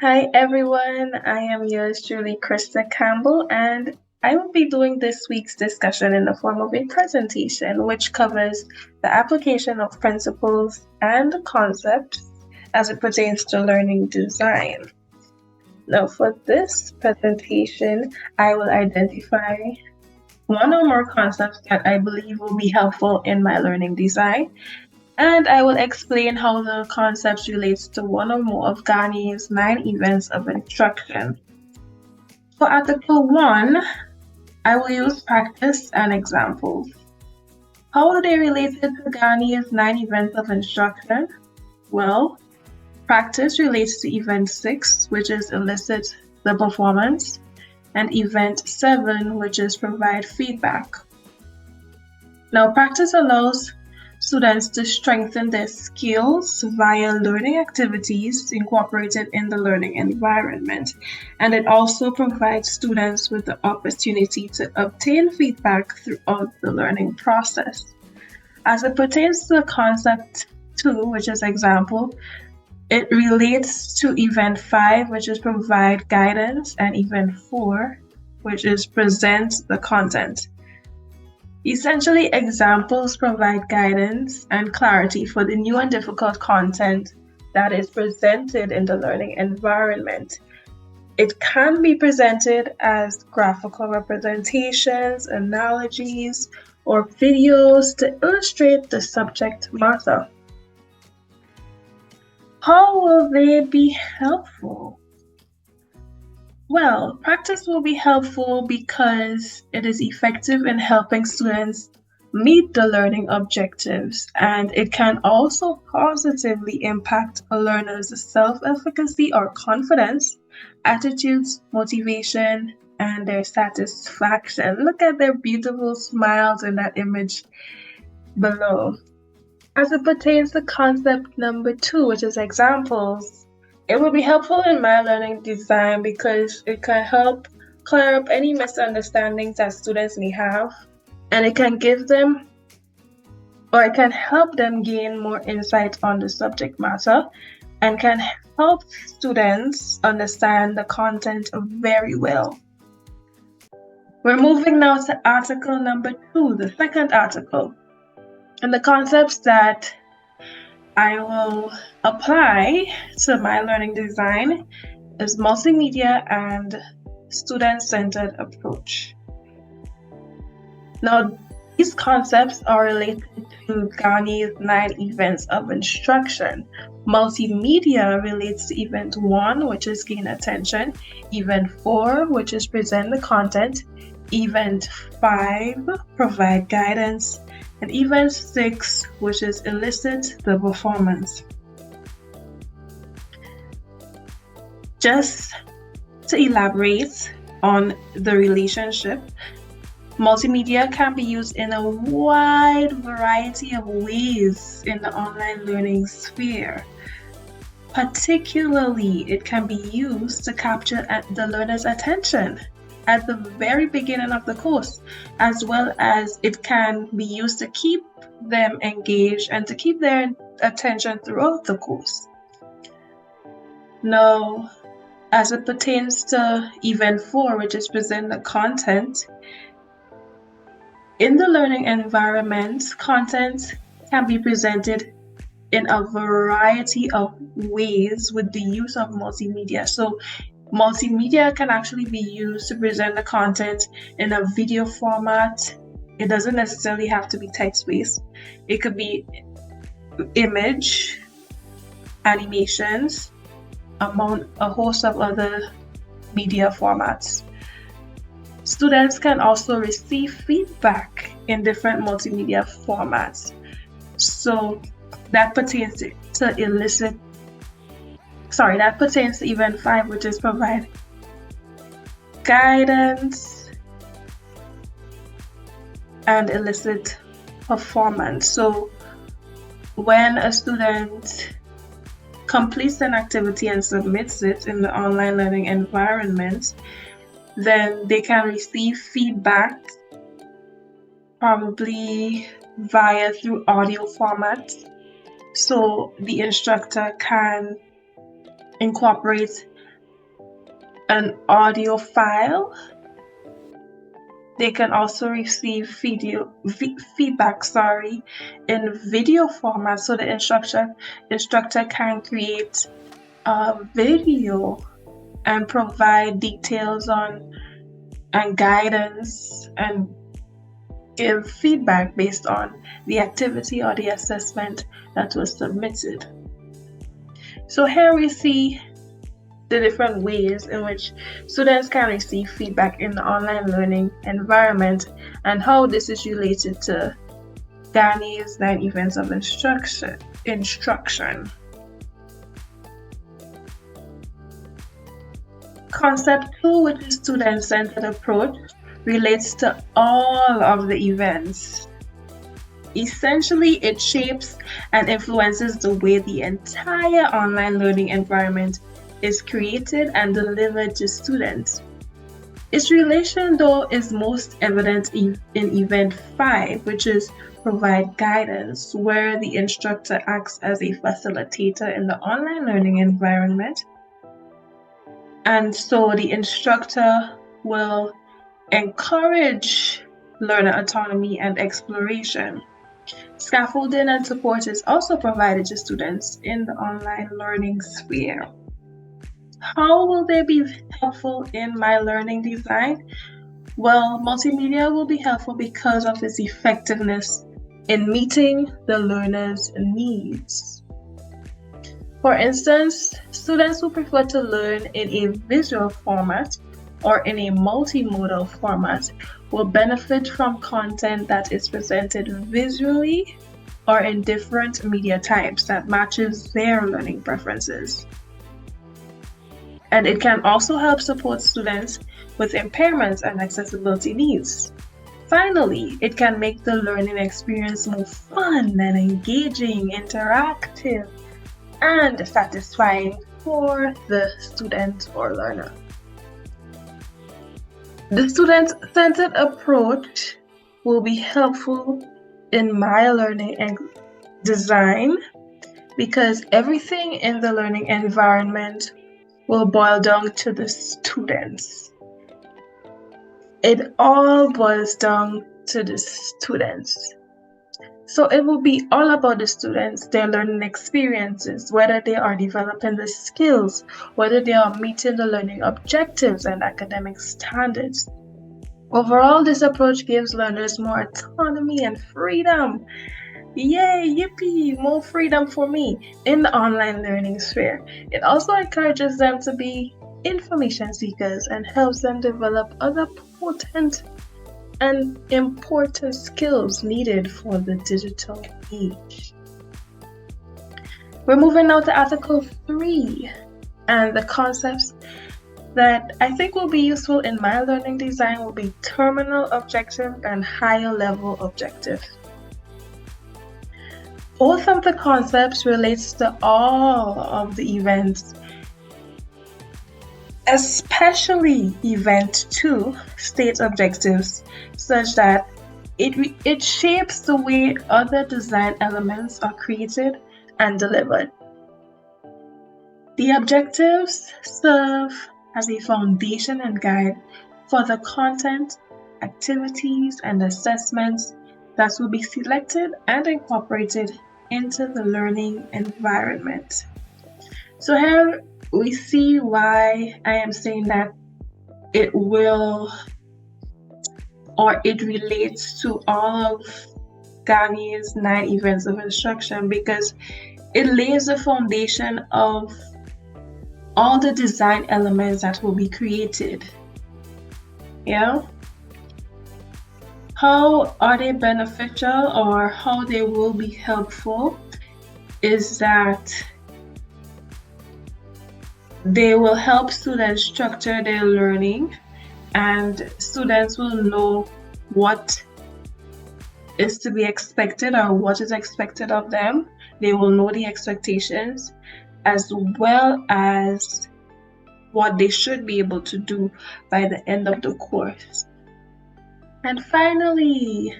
Hi everyone, I am yours truly, Krista Campbell, and I will be doing this week's discussion in the form of a presentation which covers the application of principles and concepts as it pertains to learning design. Now, for this presentation, I will identify one or more concepts that I believe will be helpful in my learning design, and I will explain how the concepts relates to one or more of Gagné's 9 events of instruction. For Article 1, I will use practice and examples. How are they related to Gagné's 9 events of instruction? Well, practice relates to event 6, which is elicit the performance, and event 7, which is provide feedback. Now, practice allows students to strengthen their skills via learning activities incorporated in the learning environment. And it also provides students with the opportunity to obtain feedback throughout the learning process. As it pertains to concept 2, which is example, it relates to event 5, which is provide guidance, and event 4, which is present the content. Essentially, examples provide guidance and clarity for the new and difficult content that is presented in the learning environment. It can be presented as graphical representations, analogies, or videos to illustrate the subject matter. How will they be helpful? Well, practice will be helpful because it is effective in helping students meet the learning objectives, and it can also positively impact a learner's self-efficacy or confidence, attitudes, motivation, and their satisfaction. Look at their beautiful smiles in that image below. As it pertains to concept number 2, which is examples, it will be helpful in my learning design because it can help clear up any misunderstandings that students may have, and it can give them or it can help them gain more insight on the subject matter and can help students understand the content very well. We're moving now to article number 2, the second article. And the concepts that I will apply to my learning design is multimedia and student-centered approach. Now, these concepts are related to Gagné's 9 events of instruction. Multimedia relates to event 1, which is gain attention, event 4, which is present the content, event 5, provide guidance, and event 6, which is elicit the performance. Just to elaborate on the relationship, multimedia can be used in a wide variety of ways in the online learning sphere. Particularly, it can be used to capture the learner's attention at the very beginning of the course, as well as it can be used to keep them engaged and to keep their attention throughout the course. Now, as it pertains to event 4, which is present the content, in the learning environment, content can be presented in a variety of ways with the use of multimedia. So multimedia can actually be used to present the content in a video format. It doesn't necessarily have to be text-based. It could be image, animations, among a host of other media formats. Students can also receive feedback in different multimedia formats. So that pertains to event 5, which is provide guidance and elicit performance. So when a student completes an activity and submits it in the online learning environment, then they can receive feedback probably through audio format. So the instructor can incorporate an audio file. They can also receive feedback, in video format. So the instructor can create a video and provide details on and guidance and give feedback based on the activity or the assessment that was submitted. So here we see the different ways in which students can receive feedback in the online learning environment and how this is related to Gagné's 9 events of instruction. Concept 2, which is student-centered approach, relates to all of the events. Essentially, it shapes and influences the way the entire online learning environment is created and delivered to students. Its relation, though, is most evident in event 5, which is provide guidance, where the instructor acts as a facilitator in the online learning environment. And so the instructor will encourage learner autonomy and exploration. Scaffolding and support is also provided to students in the online learning sphere. How will they be helpful in my learning design? Well, multimedia will be helpful because of its effectiveness in meeting the learner's needs. For instance, students who prefer to learn in a visual format or in a multimodal format will benefit from content that is presented visually or in different media types that matches their learning preferences. And it can also help support students with impairments and accessibility needs. Finally, it can make the learning experience more fun and engaging, interactive, and satisfying for the student or learner. The student-centered approach will be helpful in my learning and design because everything in the learning environment will boil down to the students. It all boils down to the students. So it will be all about the students, their learning experiences, whether they are developing the skills, whether they are meeting the learning objectives and academic standards. Overall, this approach gives learners more autonomy and freedom. Yay, yippee, more freedom for me in the online learning sphere. It also encourages them to be information seekers and helps them develop other potent and important skills needed for the digital age. We're moving now to Article 3 and the concepts that I think will be useful in my learning design will be terminal objective and higher level objective. Both of the concepts relates to all of the events, especially event 2, state objectives, such that it shapes the way other design elements are created and delivered. The objectives serve as a foundation and guide for the content, activities, and assessments that will be selected and incorporated into the learning environment. So here we see why I am saying that it relates to all of Gagné's 9 events of instruction because it lays the foundation of all the design elements that will be created. Yeah? How are they beneficial or how they will be helpful is that they will help students structure their learning and students will know what is to be expected or what is expected of them. They will know the expectations as well as what they should be able to do by the end of the course. And finally,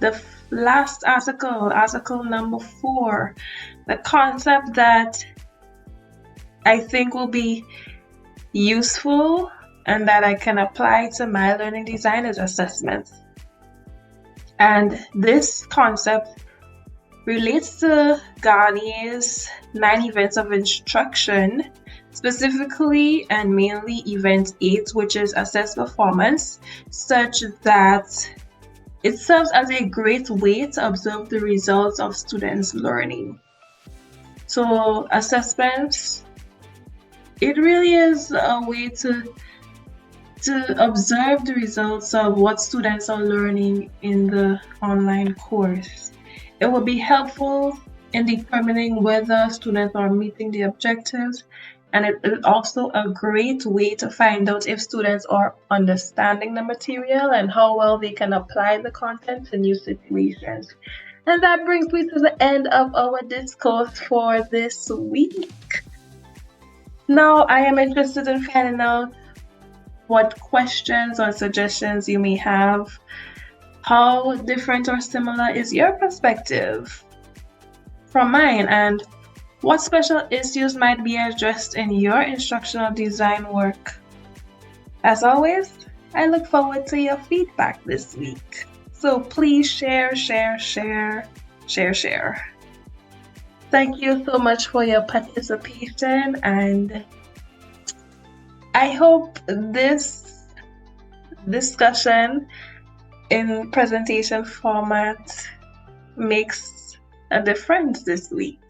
the last article number 4, the concept that I think will be useful and that I can apply to my learning designers assessments. And this concept relates to Gagné's 9 events of instruction, specifically and mainly event 8, which is assess performance, such that it serves as a great way to observe the results of students' learning. So assessments, it really is a way to observe the results of what students are learning in the online course. It will be helpful in determining whether students are meeting the objectives, and it is also a great way to find out if students are understanding the material and how well they can apply the content to new situations. And that brings me to the end of our discourse for this week. Now, I am interested in finding out what questions or suggestions you may have. How different or similar is your perspective from mine, and what special issues might be addressed in your instructional design work? As always, I look forward to your feedback this week. So please share. Thank you so much for your participation, and I hope this discussion in presentation format makes a difference this week.